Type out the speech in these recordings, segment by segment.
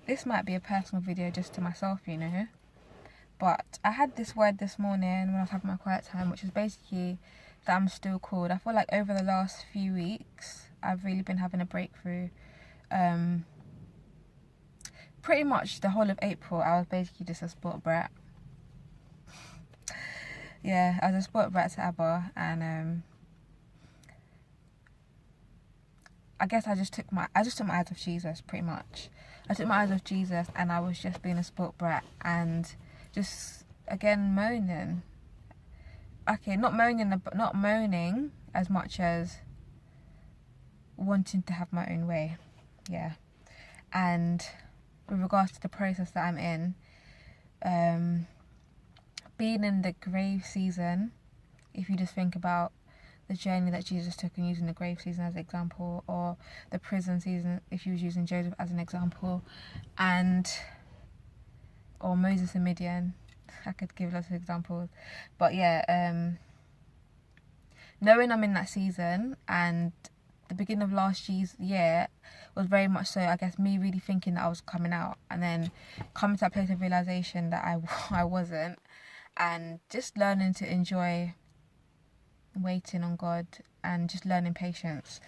this might be a personal video just to myself, you know. But I had this word this morning when I was having my quiet time, which is basically that I'm still called. I feel like over the last few weeks, I've really been having a breakthrough. Pretty much the whole of April, I was basically just a sport brat. Yeah, I was a sport brat to ABBA, and I guess I just took my eyes off Jesus, pretty much. I took my eyes off Jesus, and I was just being a sport brat and just again moaning. Okay, not moaning as much as wanting to have my own way. Yeah, and with regards to the process that I'm in, being in the grave season, if you just think about the journey that Jesus took and using the grave season as an example, or the prison season if you was using Joseph as an example, or Moses and Midian, I could give lots of examples. But yeah, knowing I'm in that season, and the beginning of last year was very much so, I guess, me really thinking that I was coming out, and then coming to that place of realisation that I wasn't, and just learning to enjoy waiting on God and just learning patience.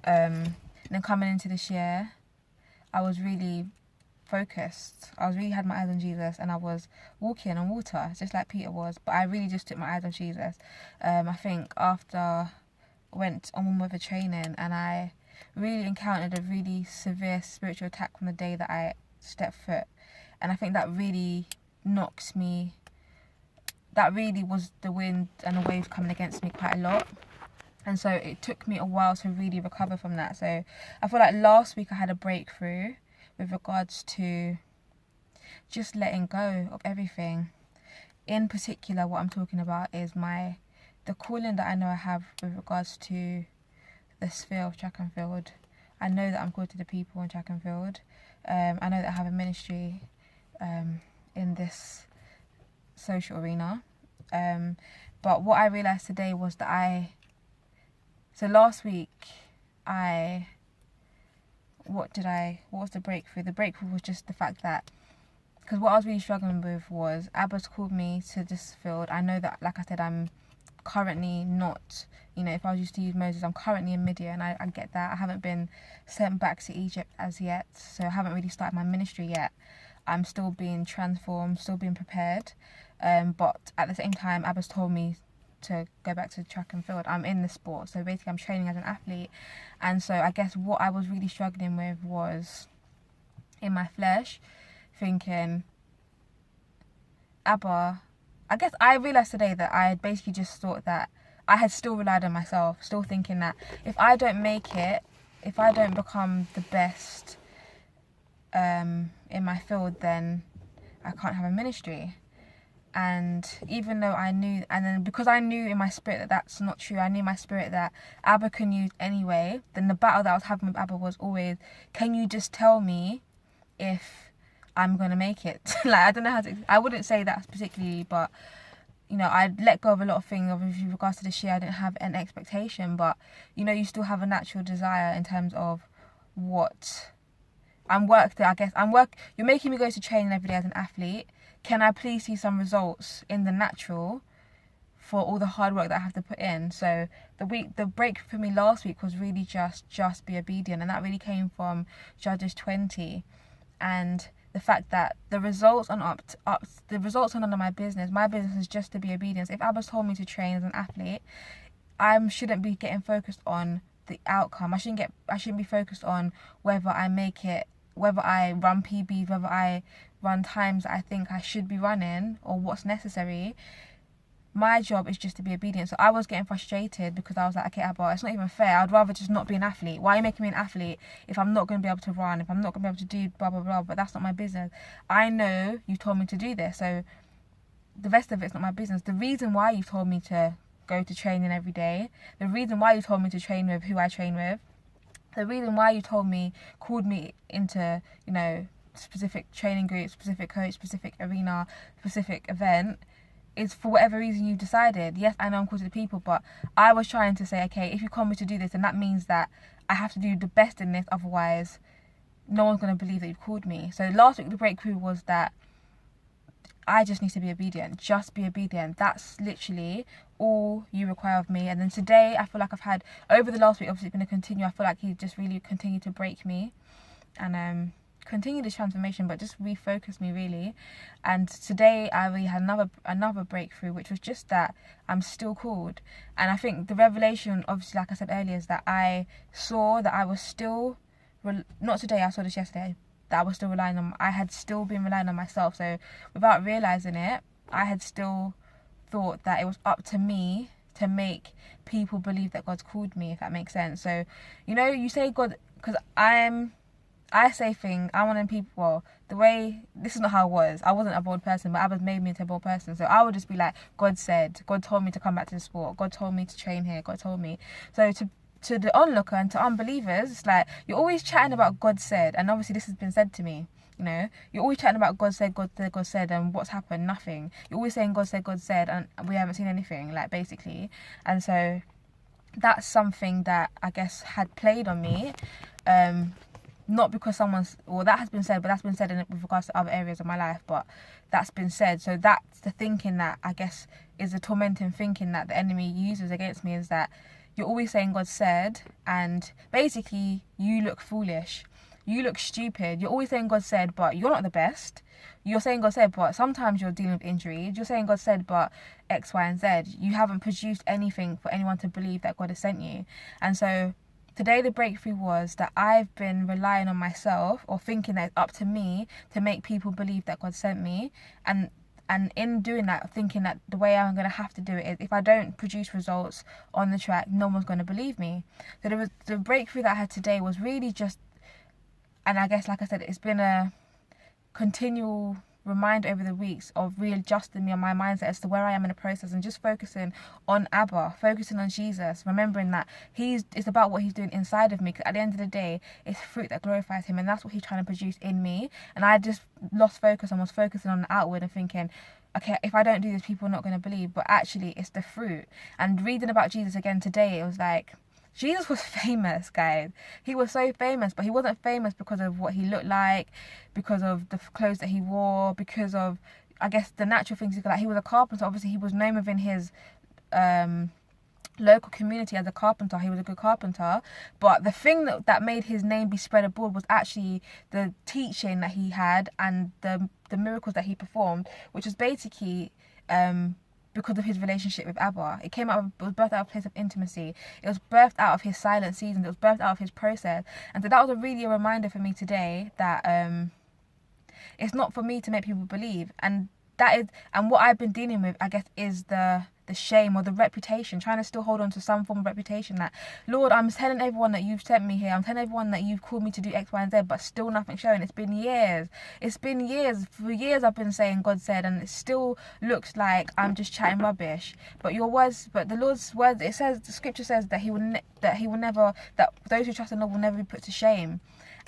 And then coming into this year, I was really focused. I really had my eyes on Jesus, and I was walking on water just like Peter was, but I really just took my eyes on Jesus. I think after I went on weather training, and I really encountered a really severe spiritual attack from the day that I stepped foot, and I think that really knocks me. That really was the wind and the waves coming against me quite a lot. And so it took me a while to really recover from that. So I feel like last week I had a breakthrough with regards to just letting go of everything. In particular, what I'm talking about is the calling that I know I have with regards to the sphere of track and field. I know that I'm called to the people in track and field. I know that I have a ministry in this social arena, but what I realised today was that last week what was the breakthrough? The breakthrough was just the fact that, because what I was really struggling with was Abba's called me to this field. I know that, like I said, I'm currently not, if I was used to use Moses, I'm currently in Midian, and I get that. I haven't been sent back to Egypt as yet, so I haven't really started my ministry yet. I'm still being transformed, still being prepared. But at the same time, Abba's told me to go back to track and field. I'm in the sport, so basically I'm training as an athlete. And so I guess what I was really struggling with was, in my flesh, thinking, Abba, I guess I realised today that I had basically just thought that I had still relied on myself, still thinking that if I don't make it, if I don't become the best in my field, then I can't have a ministry. And even though I knew, and then because I knew in my spirit that that's not true, I knew in my spirit that Abba can use anyway, then the battle that I was having with Abba was always, can you just tell me if I'm going to make it? Like, I don't know how to, I wouldn't say that particularly, but, I'd let go of a lot of things. With regards to this year, I didn't have an expectation, but, you still have a natural desire in terms of what you're making me go to training every day as an athlete. Can I please see some results in the natural for all the hard work that I have to put in? So the break for me last week was really just be obedient, and that really came from Judges 20, and the fact that the results are none of my business. My business is just to be obedient. If Abba's told me to train as an athlete, I shouldn't be getting focused on the outcome. I shouldn't be focused on whether I make it, whether I run PBs, whether I run times I think I should be running, or what's necessary. My job is just to be obedient. So I was getting frustrated because I was like, okay, Abba, it's not even fair. I'd rather just not be an athlete. Why are you making me an athlete if I'm not going to be able to run, if I'm not going to be able to do blah, blah, blah? But that's not my business. I know you told me to do this, so the rest of it's not my business. The reason why you told me to go to training every day, the reason why you told me to train with who I train with, the reason why you called me into, specific training group, specific coach, specific arena, specific event, is for whatever reason you decided. Yes, I know I'm called to the people, but I was trying to say, okay, if you call me to do this, then that means that I have to do the best in this, otherwise no one's going to believe that you've called me. So last week the breakthrough was that I just need to be obedient. Just be obedient. That's literally all you require of me. And then today, I feel like I've had, over the last week, obviously it's going to continue. I feel like he just really continued to break me and continue this transformation, but just refocus me really. And today I really had another breakthrough, which was just that I'm still called. And I think the revelation, obviously, like I said earlier, is that I saw that I was still, not today, I saw this yesterday, that I had still been relying on myself. So without realising it, I had still thought that it was up to me to make people believe that God's called me, if that makes sense. So, you know, you say God, because I say things, I want to people, well, the way, this is not how I was. I wasn't a bold person, but Abba's made me into a bold person. So I would just be like, God said, God told me to come back to the sport, God told me to train here, God told me. So to the onlooker and to unbelievers, it's like, you're always chatting about God said, and obviously this has been said to me, you know, you're always chatting about God said, God said, God said, and what's happened? Nothing. You're always saying God said, and we haven't seen anything, like, basically. And so that's something that I guess had played on me, not because that has been said, but that's been said with regards to other areas of my life, but that's been said. So that's the thinking that I guess is the tormenting thinking that the enemy uses against me, is that you're always saying God said, and basically you look foolish, you look stupid. You're always saying God said, but you're not the best. You're saying God said, but sometimes you're dealing with injuries. You're saying God said, but X, Y, and Z. You haven't produced anything for anyone to believe that God has sent you. And so today the breakthrough was that I've been relying on myself, or thinking that it's up to me to make people believe that God sent me, and in doing that, thinking that the way I'm going to have to do it is, if I don't produce results on the track, no one's going to believe me. So the breakthrough that I had today was really just, and I guess, like I said, it's been a continual reminder over the weeks of readjusting me on my mindset as to where I am in the process, and just focusing on Abba, focusing on Jesus, remembering that it's about what he's doing inside of me, because at the end of the day, it's fruit that glorifies him, and that's what he's trying to produce in me. And I just lost focus and was focusing on the outward and thinking, okay, if I don't do this, people are not going to believe. But actually, it's the fruit. And reading about Jesus again today, it was like, Jesus was famous, guys. He was so famous, but he wasn't famous because of what he looked like, because of the clothes that he wore, because of, I guess, the natural things. Like, he was a carpenter. Obviously, he was known within his local community as a carpenter. He was a good carpenter. But the thing that made his name be spread abroad was actually the teaching that he had and the miracles that he performed, which was basically because of his relationship with Abba. It was birthed out of a place of intimacy. It was birthed out of his silent seasons. It was birthed out of his process. And so that was really a reminder for me today that it's not for me to make people believe. And what I've been dealing with, I guess, is the shame or the reputation, trying to still hold on to some form of reputation that, Lord, I'm telling everyone that you've sent me here, I'm telling everyone that you've called me to do X, Y, and Z, but still nothing showing. It's been years. For years I've been saying God said, and it still looks like I'm just chatting rubbish. But the Lord's words, it says, the scripture says that that those who trust in the Lord will never be put to shame.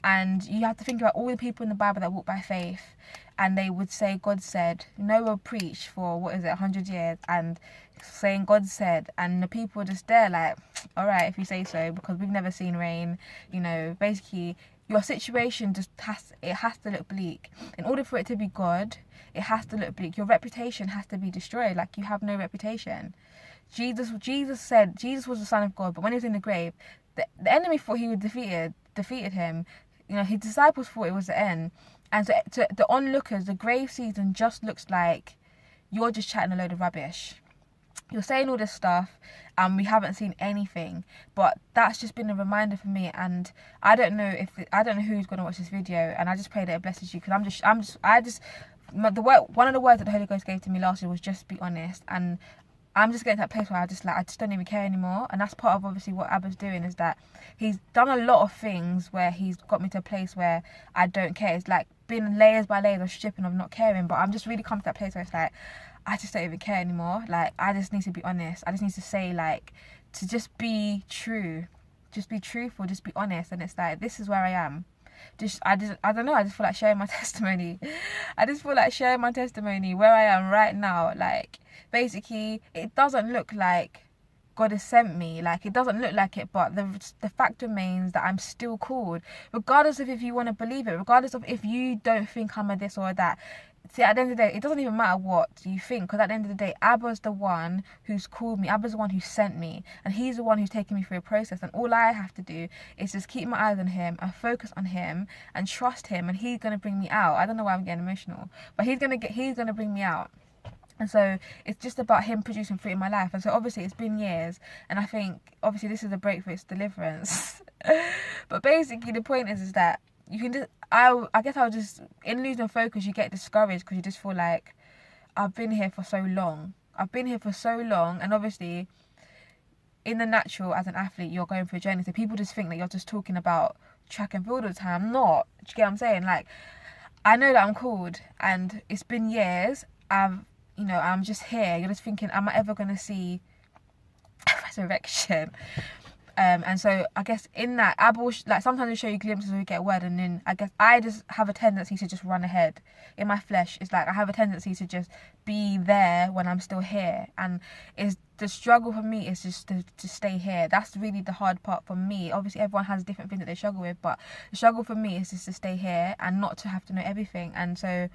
And you have to think about all the people in the Bible that walk by faith, and they would say God said. Noah preached for 100 years and saying God said, and the people were just there like, all right, if you say so, because we've never seen rain. You know, basically your situation has to look bleak. In order for it to be God, it has to look bleak. Your reputation has to be destroyed. Like, you have no reputation. Jesus was the Son of God, but when he was in the grave, the enemy thought he would defeated him. You know, his disciples thought it was the end. And so to the onlookers, the grave season just looks like you're just chatting a load of rubbish. You're saying all this stuff and we haven't seen anything. But that's just been a reminder for me, and I don't know who's going to watch this video, and I just pray that it blesses you, because one of the words that the Holy Ghost gave to me last year was just be honest. And I'm just getting to that place where I just don't even care anymore. And that's part of obviously what Abba's doing, is that he's done a lot of things where he's got me to a place where I don't care. It's like been layers by layers of stripping, of not caring. But I'm just really come to that place where it's like, I just don't even care anymore. Like, I just need to be honest. I just need to say, like, to just be true. Just be truthful, just be honest. And it's like, this is where I am. I don't know, I just feel like sharing my testimony. I just feel like sharing my testimony where I am right now. Like, basically, it doesn't look like God has sent me. Like, it doesn't look like it, but the fact remains that I'm still called, regardless of if you want to believe it, regardless of if you don't think I'm a this or a that. See, at the end of the day, it doesn't even matter what you think, because at the end of the day, Abba's the one who's called me. Abba's the one who sent me, and he's the one who's taken me through a process, and all I have to do is just keep my eyes on him and focus on him and trust him, and he's going to bring me out. I don't know why I'm getting emotional, but he's going to bring me out. And so it's just about him producing fruit in my life. And so obviously it's been years, and I think obviously this is a breakthrough, it's deliverance. But basically the point is that you can just, I guess I was just, in losing focus, you get discouraged because you just feel like, I've been here for so long. And obviously in the natural, as an athlete, you're going through a journey. So people just think that you're just talking about track and field all the time. I'm not. Do you get what I'm saying? Like, I know that I'm called, and it's been years. I'm just here. You're just thinking, am I ever going to see resurrection? And so I guess in that, Abba will sometimes they show you glimpses or you get a word, and then I guess I just have a tendency to just run ahead. In my flesh, it's like I have a tendency to just be there when I'm still here, and the struggle for me is just to stay here. That's really the hard part for me. Obviously everyone has different things that they struggle with, but the struggle for me is just to stay here and not to have to know everything. And so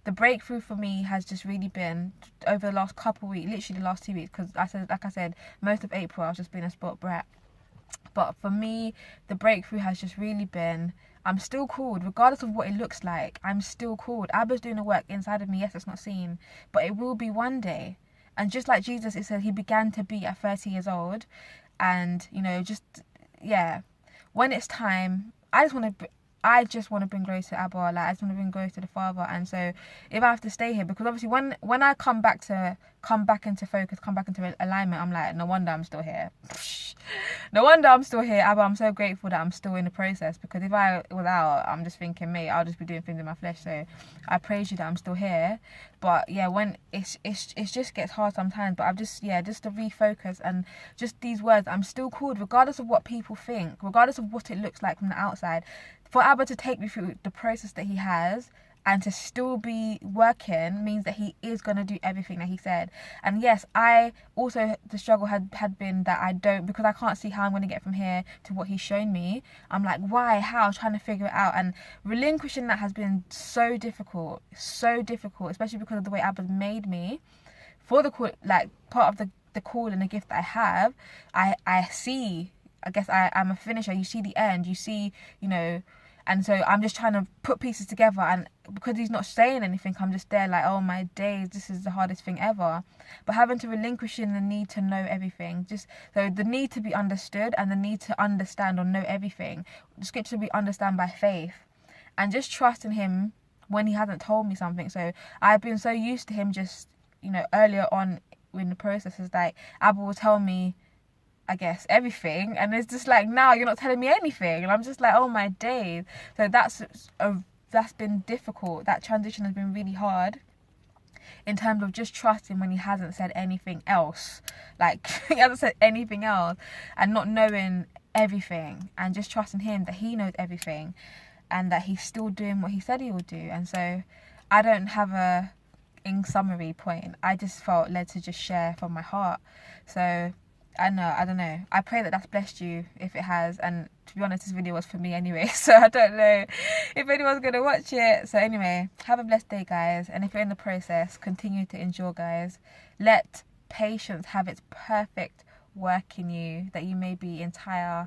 the breakthrough for me has just really been over the last couple of weeks, literally the last 2 weeks, because like I said, most of April I was just being a sport brat. But for me, the breakthrough has just really been, I'm still called, regardless of what it looks like. I'm still called. Abba's doing the work inside of me. Yes, it's not seen, but it will be one day. And just like Jesus, it said he began to be at 30 years old. And, when it's time, I just want to bring grace to Abba. Like, I just want to bring grace to the Father. And so if I have to stay here, because obviously when I come back into focus, come back into alignment, I'm like, no wonder I'm still here. No wonder I'm still here, Abba. I'm so grateful that I'm still in the process, because if I was out, I'm just thinking, mate, I'll just be doing things in my flesh. So I praise you that I'm still here. But yeah, when it just gets hard sometimes, but I've just to refocus, and just these words, I'm still called, regardless of what people think, regardless of what it looks like from the outside. For Abba to take me through the process that he has, and to still be working, means that he is going to do everything that he said. And yes, the struggle had been that I don't, because I can't see how I'm going to get from here to what he's shown me. I'm like, why, how, trying to figure it out. And relinquishing that has been so difficult, especially because of the way Abba's made me. For the call, like, part of the call and the gift that I have, I see, I guess I'm a finisher. You see the end, you see, and so I'm just trying to put pieces together, and because he's not saying anything, I'm just there like, oh my days, this is the hardest thing ever. But having to relinquish in the need to know everything, so the need to be understood and the need to understand or know everything. The scripture we understand by faith, and just trusting him when he hasn't told me something. So I've been so used to him just, earlier on in the process, is like Abba will tell me, I guess, everything, and it's just like, now you're not telling me anything, and I'm just like, oh my days. So that's been difficult. That transition has been really hard, in terms of just trusting when he hasn't said anything else. Like, he hasn't said anything else, and not knowing everything, and just trusting him that he knows everything, and that he's still doing what he said he would do. And so I don't have in summary point. I just felt led to just share from my heart. So I don't know. I pray that that's blessed you, if it has. And to be honest, this video was for me anyway, so I don't know if anyone's going to watch it. So anyway, have a blessed day, guys. And if you're in the process, continue to endure, guys. Let patience have its perfect work in you, that you may be entire,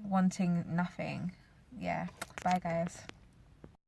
wanting nothing. Yeah. Bye, guys.